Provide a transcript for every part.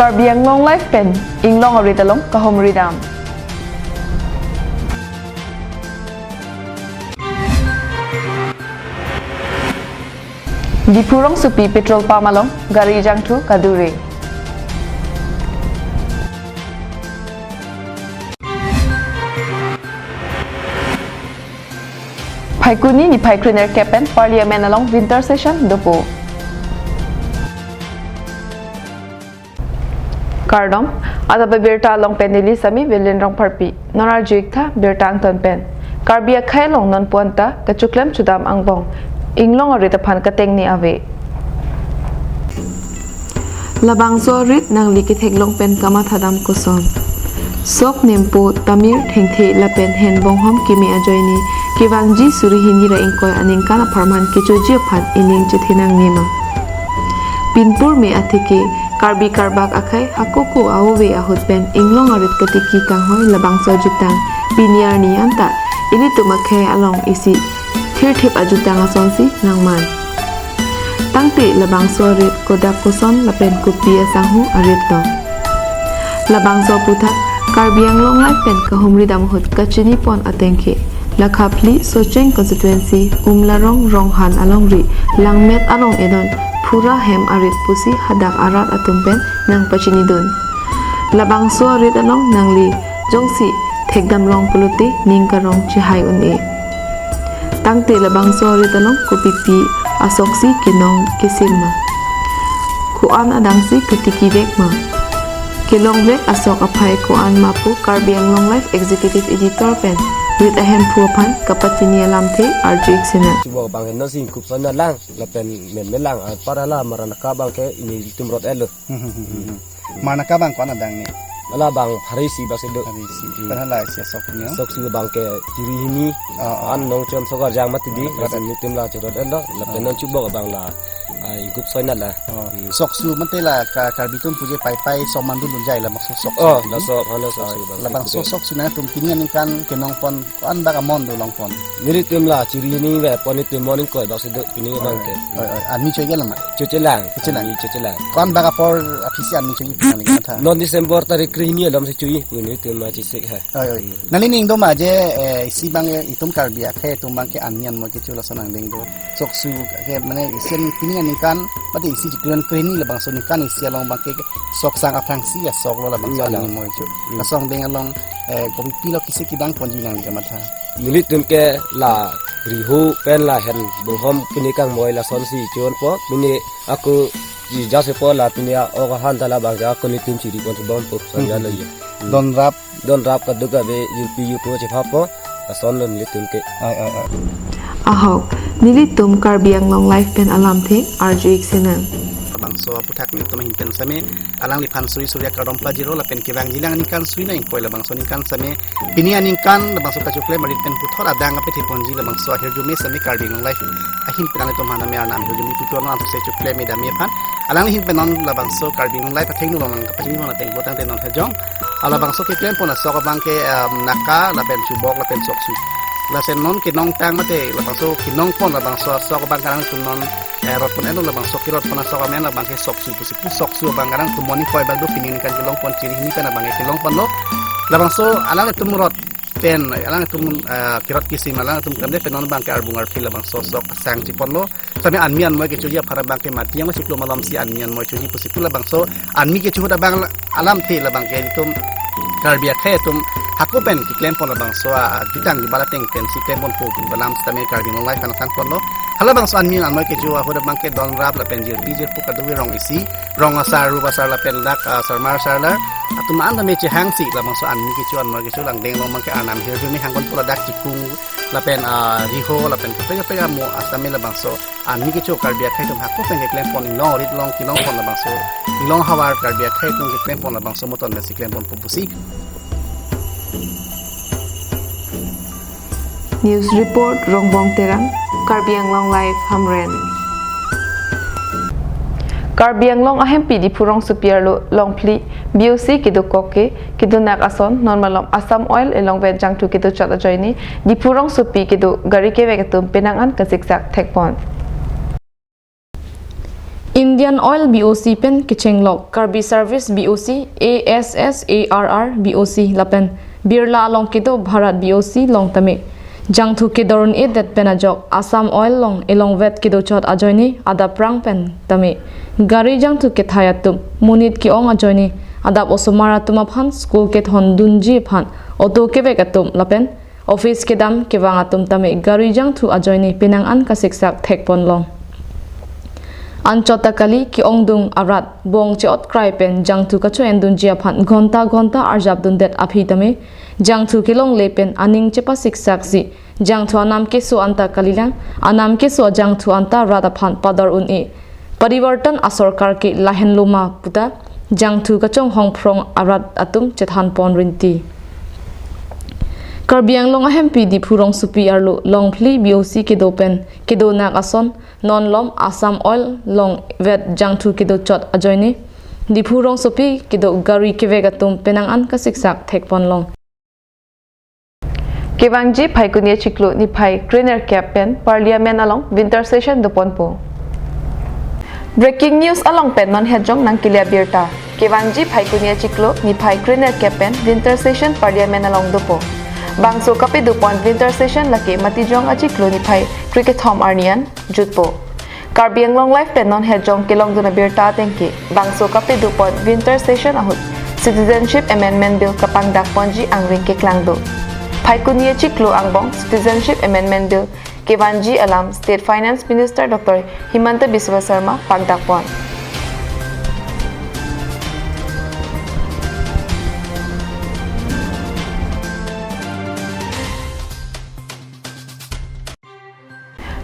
Karbiang long life pen ing long aritalong kahom ridam. Di Purong Supi petrol pamalong gari jangtu kadure. Paikuni ni Paikriner Kepen Parliament along winter session dopo. Kardom, Adap Abirta along penili sami Vilinrong Parpi, Nonar Juikta, Birta Angton Pen. Karbia Kailong non puanta, Kachuklem Chudam Angbong, Inglong Oritapan Kateng ni Ave. Labang Zorit nang likit heglong pen kamat hadam kuson. Sok nempo Tamir Thengthe Lapen Hen Bonghom Kimi Ajoini, Kivangji Surihini Ra Ingkoy Aningkana Parman Kichoji Pan Ining Chithinang Nima. Pinpur me atike Karbi Karbak Akai Hakuku Aove Ahut Ben Inglong Arit Katiki Kanghoy Labang Sojutang Piniar ni Anta Ini Tumakhe Along Isi Thirthip Ajutang Asonsi Nangman Tangti Labang Sorit Kodak Kuson Lapen Kupia Sanghu Aritno Labang So Putak Karbiang Long Life Pen Kahumri Damhut Kachini Pon Atengke Lakhapli Socheng Constituency Umlarong Ronghan Alongri Langmet Along Edon Pura hem arit pusi hadak arat atumpen nang pachinidun. Labang so arit along nang li jongsi thekdam long puluti ningkarong chihai un e. Tangte labang so arit along kupipi asoksi kinong kisilma. Kuan adangsi ketiki vekma. Kilong vek asok apai kuan mapu Karbiang Long Life Executive Editor Pen. With a hem puapan kapatini alamte arjuik sina. Coba bang henno sing kup sana lang, lapen melang para la marana kabang ke ini tumrot elo. Mana kabang kau nadang ni? Ala bang harisi bang sedok. Harisi. Padahal sia soknya. Sok sih bang ke ciri ini, an nong cem sokar jang mati di, lapen ni tim la curot elo, lapen non coba bang la. Kup sana lah. Sok su mentela karbitum puji pai soman dulu jai lah maksud sok. Oh, la sok hana sok su bang. Labang sok su na tum kini ni kan kenong pon kan baga mon do long pon. Niri tim la ciri ini be pon itu morning koi bang sedok ini bang ke. An mi coy gelam. Cucelang. Cucelang. Kan baga por apisi an mi coy ni kata. Non Desember tarik ini dalam secui pun itu macam sih ha. Nalining do ma je si bang itum karbia ke tum bang ke anian mo ke chula sonang ding do. Sok su ke mane isen kini ni kan pati isi jiklan kreni labang so ni kan isi along bang ke sok sang apang si ya sok lo labang so ni mo chu. Nasong ding along kopi pilo kisi kidang ponji nang ke matha. Milit tum ke la rihu pen la hen bohom kini kang moi la son si chon po mini aku ji jase po la pinia o han tala bang aku ni tim ciri kon bom po sanja la ya. Don rap ka duga be yu po che phapo son lo milit tum ke Ahok nilitum Karbiang Long Life Pen alamte arjuik sina. Bang so putak ni tumah himpen same alang lipan suri surya kadom pajiro la pen kivang jilang ningkan suri na ingkoi la bang so ningkan same pinia ningkan la bang so kachukle marit pen puthor adang ape thiponji la bang so hirjume same Karbiang Long Life ahim penang to mana me anam hirjumi putor na se chukle me dami phan alang him penon la bang so Karbiang Long Life atheng no lang kapajini no teng botang tenon hejong ala bang so kiklem pon so ka bang ke naka la pen subok la pen soksu la sen non kinong tang mate la bang so kinong pon la bang so ka bang karang tunon rot pon eno la bang so kirot pon so ka men la bang ke soksu pusi soksu bang karang tumoni koi bang do pinin kan kilong pon ciri ni kan bang kilong pon lo la bang so alang tumrot pen alang tum kirot kisim alang tum kamde penon bang ke arbungar fil la bang so sok sang ci pon lo sami anmian mo ke chuji para bang ke mati yang siklo malam si anmian mo chuji pusi la bang so anmi ke chuda bang alam te la bang ke tum Karbia khe tum hakupen ki klem pon bang so ditang di balateng pen si klem pon pu balam stame Karbiang Long Life kan pon lo hala bang so anmi an mo ke jua hoda bang ke don rap la pen jir pijir pu ka duwi rong isi rong asar ru basar la pen dak sarmar sar la atum an da me che hang si la bang so anmi ke chuan mo ke chulang deng long bang ke anam hir me hang kon pula dak cikung la pen riho la pen pe mo astame la bang so anmi ke chu Karbia khe tum hakupen ke klem pon long rit long ki long pon la bang so long hawar Karbia khe tum ke klem pon la bang so moton me si klem pon pu pusi. News report Rongbong Terang Karbiang Long Life Hamren. Karbiang Long ahem pi di Purong Supiar long pli BOC kidu koke kidu nak ason normalom Assam Oil elong ven jangtu kidu chata joini di Purong Supi kidu gari ke vegatum penangan kasiksak tekpon. Indian Oil BOC pen kicheng lok Kirby Service BOC ASSARR BOC lapen Birla long kido Bharat BOC long tame jangthu kidorun e det pen ajok Assam Oil long elong vet kido chot ajoini Adap prang pen tame gari jangthu ke thayatum munit ki ong ajoini Adap osomara tuma phan school ke thon dunji phan auto ke vekatum lapen office ke dam ke wangatum tame gari jangthu ajoini pinang an ka siksak thekpon long Anchota kali ki ongdung arat bong cheot cry pen jangthu kacho endun jia phan ghonta arjab dun det aphi tame jangthu kilong lepen aning chepa siksak si jangthu anam ke so anta kalilang anam ke so jangthu anta rada phan padar un e parivartan asorkar ke lahen loma puta jangthu kachong hongprong arat atum chethan pon rinti Karbiang long ahem pidi phurong supi arlo long phli BOC ke dopen ke do nak ason non lom Assam Oil long vet jangthu ke do chot ajoini di phurong supi ke do gari ke vegatum penang an ka siksak thekpon long Kewangji phaikunia chiklo ni phai trainer cap pen parliament along winter session dopon po Breaking news along pen non hejong nang Adap Abirta Kewangji phaikunia chiklo ni phai trainer cap pen winter session parliament along dopo Bangso kape dupon winter session laki matijong achi kloni phai cricket thom arnian jutpo Karbiang long life pen non hejong kelong duna birta tengki bangso kape dupon winter session ahut citizenship amendment bill kapang dak ponji angring ke klangdo phai kunia chiklo angbong citizenship amendment bill kewanji alam state finance minister Dr. Himanta Biswa Sarma pagdak pon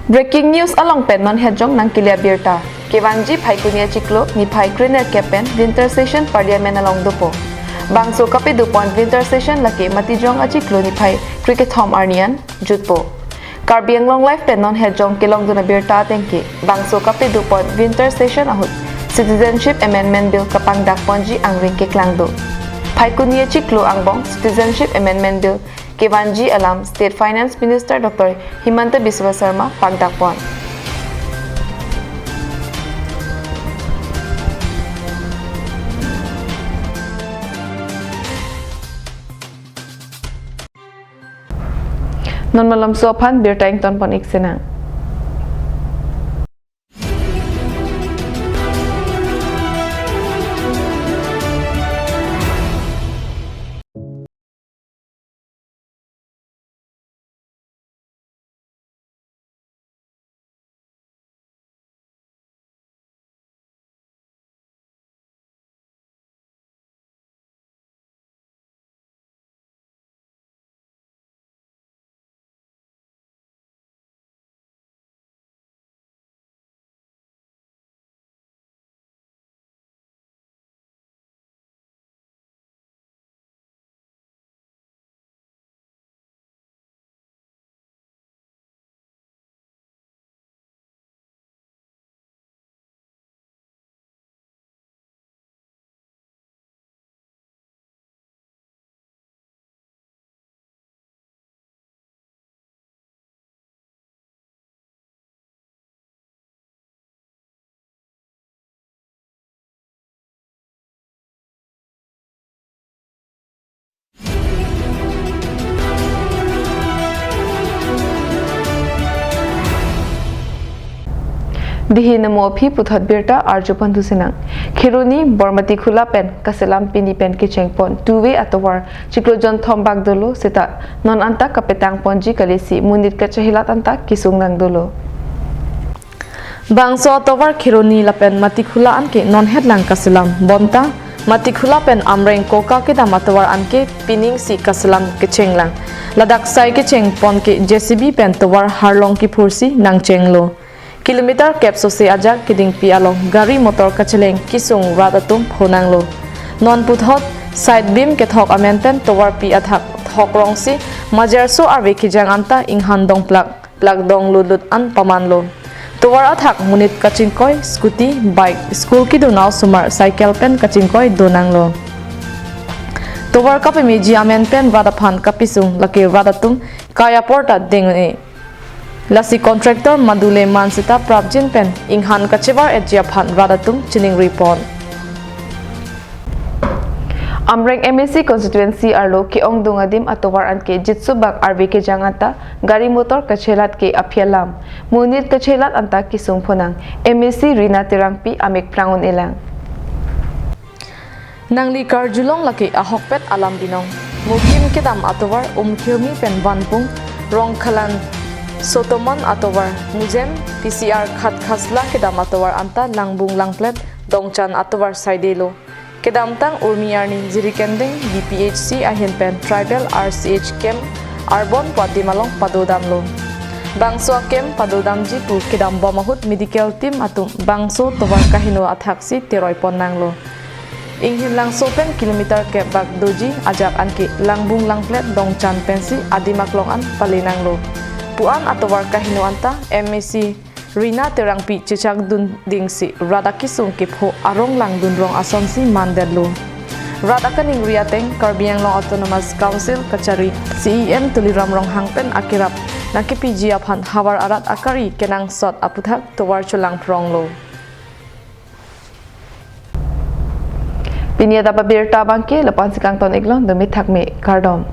Breaking news along pen non hejong nang Adap Abirta Kewangji phaikunia chiklo ni phai trainer capen winter session parliament along dopo Bangso kape dupon winter session laki matijong achi klo ni phai cricket thom arnian jutpo Karbiang long life pen non hejong kelong duna birta tengki bangso kape dupon winter session ahut citizenship amendment bill kapang dak ponji angring ke klangdo phaikunia chiklo angbong citizenship amendment bill Kewanji alam state finance minister Dr. Himanta Biswa Sarma pagdak pon non malam sopan birta ing ton pon iksenang Dihi namo phi puthat birta arjupan tu senang khiruni bormati khula pen kaselam pini pen ke chengpon two-way atowar chiklojon thombak dolo seta non anta kapetang ponji kalisi munit ka chahilat anta kisung nang dolo bangso atowar khiruni lapen mati khula anke non headlang kaselam bonta mati khula pen amreng koka ke damatowar anke pining si kaselam ke chenglang ladak sai ke chengpon ke JCB pen towar harlong ki phursi nang chenglo kilometer cap sose ajak kiding pi along gari motor kacheleng kisung radatum phonang lo non puthot side beam ke thok amenten towar pi athak thok rongsi majarso arve kijang anta inghan dong plak dong lulut an paman lo towar athak munit kachingkoi scooty bike school ki dunaw sumar cycle pen kachingkoi donang lo towar kape meji amen pen radaphan kapisung laki radatum kaya porta ding Lasi kontraktor Madule Mansita Prabjin Pen Inghan Kachevar at Japan Radatung Chining Report. Amreng MSC constituency arlo ki ong dungadim atowar an ke jitsubak RV ke jangata gari motor kachelat ke apyalam munit kachelat anta kisung phonang MSC Rina Tirangpi amik prangon elang nangli karjulong laki ahokpet alam dinong mukim kedam atowar kyomi pen vanpung rong khalan sotomon atowar muzem PCR khat khasla kedam atowar anta langbung langplet dongchan atowar saidelo Kedamtang Urmiyarni Jirikending BPHC ahin pen Tribal RCH Camp Arbon Padimalong Padodamlo Bangso Camp Padodam Jipu Kedam Bomahut Medical Team atum Bangso Tobar Kahino Athaksi Teroy Ponanglo Inghin lang sopen kilometer ke bag doji ajak anki langbung langplet dongchan pensi adimaklongan palinanglo Puan atowar kahino anta MSC Rina Terangpi cecak dun dingsi radakisung kipho arong lang dunrong asonsi mandelo radakaning riateng Karbianglong Autonomous Council kachari CEM tuliram rong hangpen akirap nakipi jiaphan hawar arat akari kenang sot aputhak towar chulang pronglo Adap Abirta bangke lepan sikang ton iglon demi thakme kardom